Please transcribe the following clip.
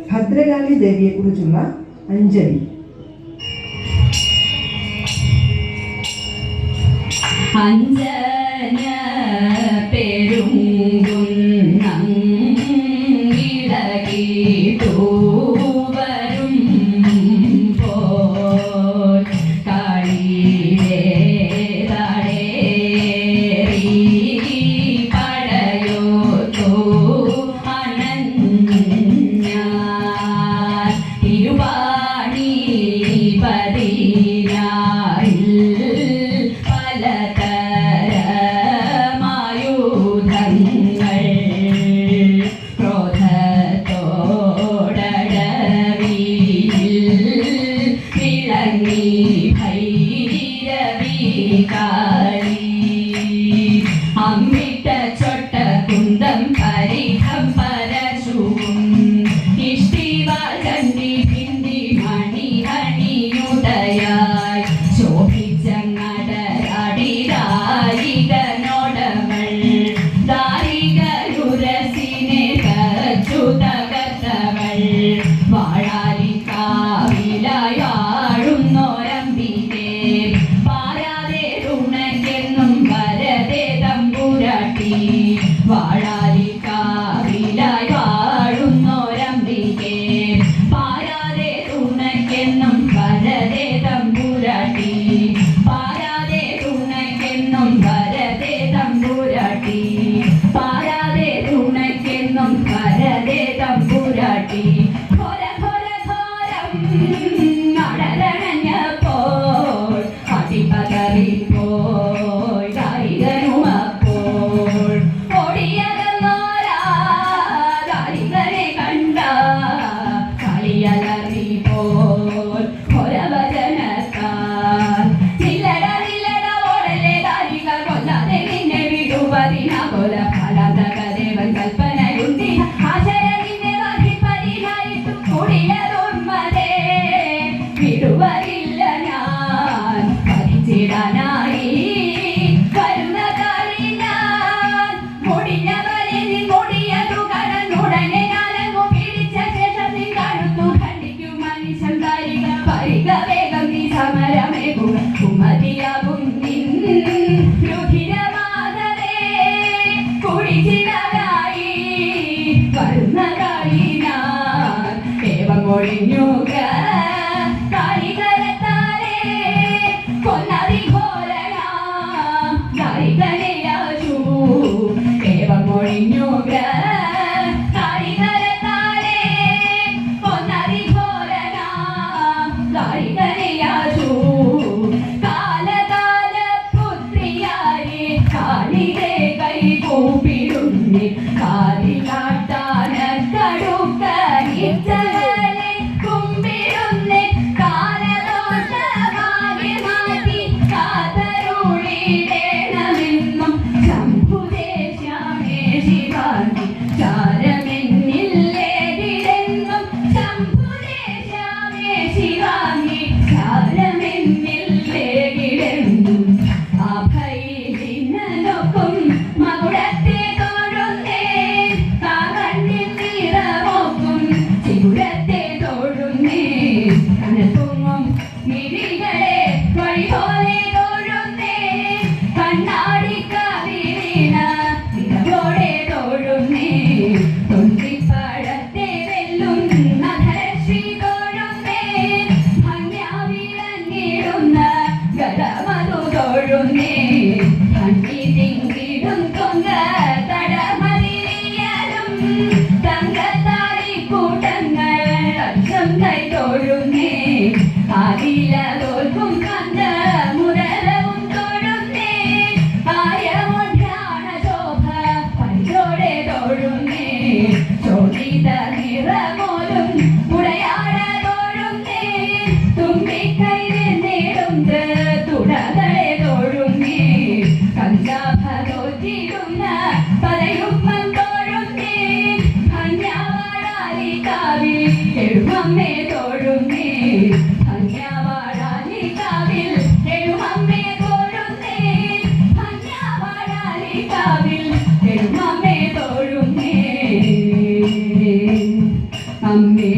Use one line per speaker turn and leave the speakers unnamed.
ഭദ്രകാളി ദേവിയെക്കുറിച്ചുള്ള അഞ്ജലി.
അഞ്ജന പെരുങ്കുന്നം ഇളകിട്ടു വരും പോൽ കളിയേ തടേറി പടയോത്തു അണഞ്ഞാൽ തിരുവാണി പതിനാറിൽ അമ്മിട്ട ചൊട്ട കുന്തം പരിഹം പരശുവും ഇഷ്ടിവാൾ ചണ്ടി ഭിന്തി മണി ഹണിയുടയായി ശോഭിച്ചങ്ങടരാടിരായികനോടവൾ ദാരികരുരസിനെ കച്ചു തകർത്തവൾ വാഴാലി കാവിലായി വാഴുന്നോരമ്പികേ പാരാതെ രുണക്കെന്നും വരതെ തമ്പുരാട്ടി വാഴാലി കാവിലായി വാഴുന്നോരമ്പികേ പാരാതെ രുണക്കെന്നും വരതെ തമ്പുരാട്ടി പാരാതെ രുണക്കെന്നും വരതെ തമ്പുരാട്ടി പാരാതെ രുണക്കെന്നും വരതെ തമ്പുരാട്ടി ഘോര ഘോര ഘോരം നടരണഞ്ഞപ്പോൾ അടിപതറിപ്പോയി ഗായികനുമപ്പോൾ ഓടിയകന്നോരാ ഗായികനെ കണ്ട കളിയലറിപ്പോൾ ഘോരവചനത്താൽ നില്ലട നില്ലട ഓടലെ ഗായിക കൊല്ലാതെ നിന്നെ വിടുവതിന കൊല ഫലതകദേവൻ കൽപ്പനയുണ്ടി ആശയനിന്നെ വഹിപ്പരിഹായിട്ടു കൂടിയതോർമ്മതേ വിടുവതില്ല ഞാൻ ഭരിച്ചിടാനായി വരുന്ന കാലി ഞാൻ മുടിഞ്ഞവരെ നീ മുടിയതു കടന്നുടനെ ഞാനങ്ങു പിടിച്ച ശേഷം നീ കഴുത്തു ഖണ്ഡിക്കും മനുഷ്യൻ കാരിക പരിക വേഗം നീ സമരമേകുക കുമതിയാകും നിൻ രുധിരമാതരേ കുടിച്ചിടാനായി വരുന്ന കാലി ഞാൻ ഏവം ഒഴിഞ്ഞുക കാലികരത്താലേ കൊന്നതി ഘോരനാം ഗായികനെയാശു ഏവം ഒഴിഞ്ഞുക കാലികരത്താലേ കൊന്നതി ഘോരനാം ഗായികനെയാശു കാലകാല പുത്രിയാരെ കാലികെ കൈ കൂപ്പിടുന്നി കാലികാട്ടാന കടുക്കരിച്ചകലെ കുമ്പിടുന്നി കാലദോഷമാകെ മാറ്റി കാതരുളിടേണമെന്നും ശംഭുദേശാമേ ശിവാന്തി ചാരമെന്നില്ലേതിടെന്നും ശംഭുദേശാമേ ശിവാന്തി ചാരമെന്നില്ലേതിടെന്നും അഭയിലിനൊക്കും മകുടത്തെ തൊഴുന്നേ കാകണ്ണിൽ നിറമോക്കും ചിഗുരത്തെ തൊഴുന്നേ കനപ്പൊങ്ങും മിഴികളെ വഴിപോലെ തൊഴുന്നേ കണ്ണാടിക്കാവിലിന നിറവോടെ തൊഴുന്നേ തൊണ്ടിപ്പഴത്തെ വെല്ലുന്ന ധരശ്രീ തൊഴുന്നേ ഭംഗ്യാവിളങ്ങിടുന്ന ഗതമതു തൊഴുന്നേ ഭംഗി തിങ്കിടും തൊങ്ക തടമതിരിയലും തങ്കത്താടി കൂട്ടങ്ങൾ അക്ഷം കൈ തൊഴുന്നേ ആദില തോൽക്കും കന്ദ മുരളവും തൊഴുന്നേ ആയമൊഢ്യാണ ശോഭ പരിചോടെ തൊഴുന്നേ ചോദിത നിറമോലും ഉടയാട തൊഴുന്നേ തുമ്പിക്കൈയിൽ നേടും തുടകളെ തൊഴുന്നേ കഞ്ചാഭോറ്റിടുന്ന പലയുമ്മൻ തൊഴുന്നേ ഭംഗ്യാവാടാലി കാവിൽ എഴുമമ്മേ തൊഴുന്നേ ഭംഗ്യാവാടാലി കാവിൽ എഴുമമ്മേ തൊഴുന്നേ ഭംഗ്യാവാടാലി കാവിൽ എഴുമമ്മേ തൊഴുന്നേ അമ്മേ